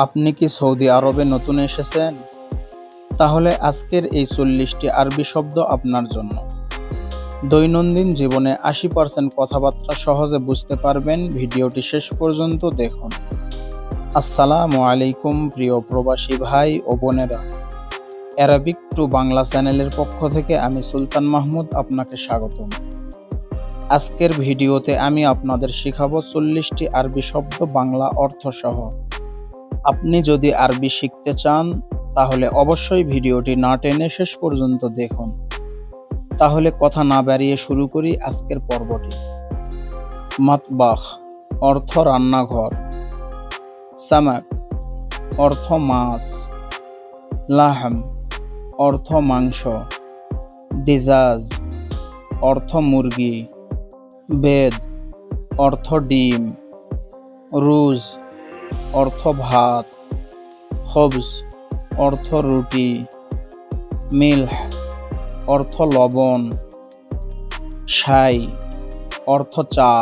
আপনি কি সৌদি আরবে নতুন এসেছেন? তাহলে আজকের এই ৪০টি আরবি শব্দ আপনার জন্য। দৈনন্দিন জীবনে ৮০% কথাবার্তা সহজে বুঝতে পারবেন। ভিডিওটি শেষ পর্যন্ত দেখুন। আসসালামু আলাইকুম প্রিয় প্রবাসী ভাই ও বোনেরা। অ্যারাবিক টু বাংলা চ্যানেলের পক্ষ থেকে আমি সুলতান মাহমুদ আপনাকে স্বাগতম। আজকের ভিডিওতে আমি আপনাদের শেখাবো ৪০টি আরবি শব্দ বাংলা অর্থ সহ। আপনি যদি আরবি শিখতে চান তাহলে অবশ্যই ভিডিওটি না টেনে শেষ পর্যন্ত দেখুন। তাহলে কথা না বাড়িয়ে শুরু করি আজকের পর্বটি। মাতবাখ অর্থ রান্নাঘর, সামাক অর্থ মাছ, লাহম অর্থ মাংস, দিজাজ অর্থ মুরগি, বেদ অর্থ ডিম, রুজ অর্থ ভাত, খবজ অর্থ রুটি, মিলহ অর্থ লবণ, শাই অর্থ চা,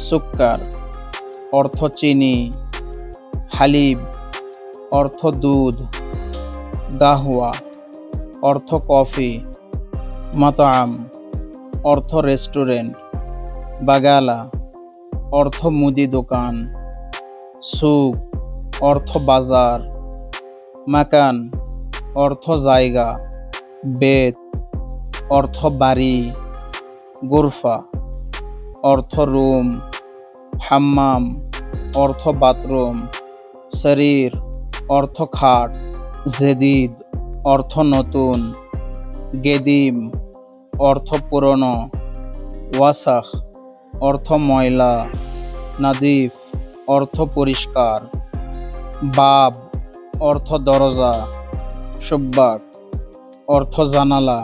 সুক্কার অর্থ চিনি, হালিব অর্থ দুধ, গাহওয়া অর্থ কফি, মাতআম অর্থ রেস্টুরেন্ট, বাগালা অর্থ মুদি দোকান, সুক অর্থ বাজার, মাকান অর্থ জায়গা, বেত অর্থ বাড়ি, গুরফা অর্থ রুম, হাম্মাম অর্থ বাথরুম, শরীর অর্থ খাট, জেদিদ অর্থ নতুন, গেদিম অর্থ পুরনো, ওয়াসাখ অর্থ ময়লা, নাদিফ অর্থ পরিষ্কার, বাব অর্থ দরজা, শুব্বাক অর্থ জানালা,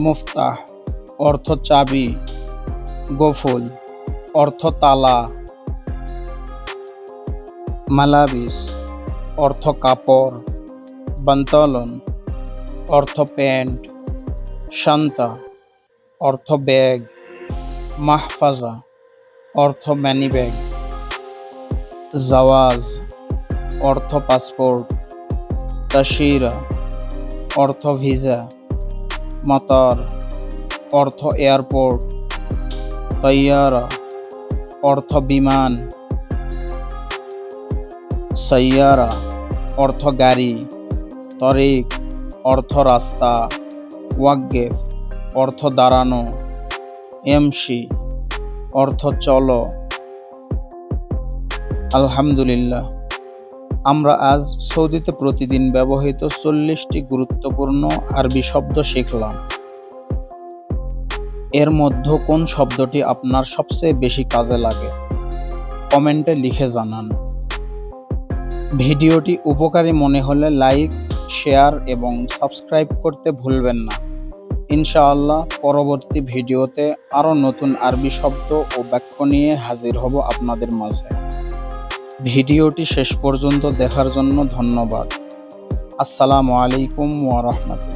মুফতাহ অর্থ চাবি, গফুল অর্থ তালা, মালাবিস অর্থ কাপড়, বান্তলন অর্থ প্যান্ট, শান্তা অর্থ ব্যাগ, মাহফাজা অর্থ ম্যানিব্যাগ, জাওয়াজ অর্থ পাসপোর্ট, তাশিরা অর্থ ভিসা, মাতার অর্থ এয়ারপোর্ট, তৈয়ারা অর্থ বিমান, সাইয়ারা অর্থ গাড়ি, তরিক অর্থ রাস্তা, ওয়াকগেফ অর্থ দাঁড়ানো, এমসি অর্থ চলো। আলহামদুলিল্লাহ, আমরা আজ সৌদিতে প্রতিদিন ব্যবহৃত ৪০টি গুরুত্বপূর্ণ আরবি শব্দ শিখলাম। এর মধ্যে কোন শব্দটি আপনার সবচেয়ে বেশি কাজে লাগে কমেন্টে লিখে জানান। ভিডিওটি উপকারী মনে হলে লাইক, শেয়ার এবং সাবস্ক্রাইব করতে ভুলবেন না। ইনশাআল্লাহ পরবর্তী ভিডিওতে আরও নতুন আরবি শব্দ ও বাক্য নিয়ে হাজির হব আপনাদের মাঝে। ভিডিওটি শেষ পর্যন্ত দেখার জন্য ধন্যবাদ। আসসালামু আলাইকুম ওয়া রাহমাতুল্লাহ।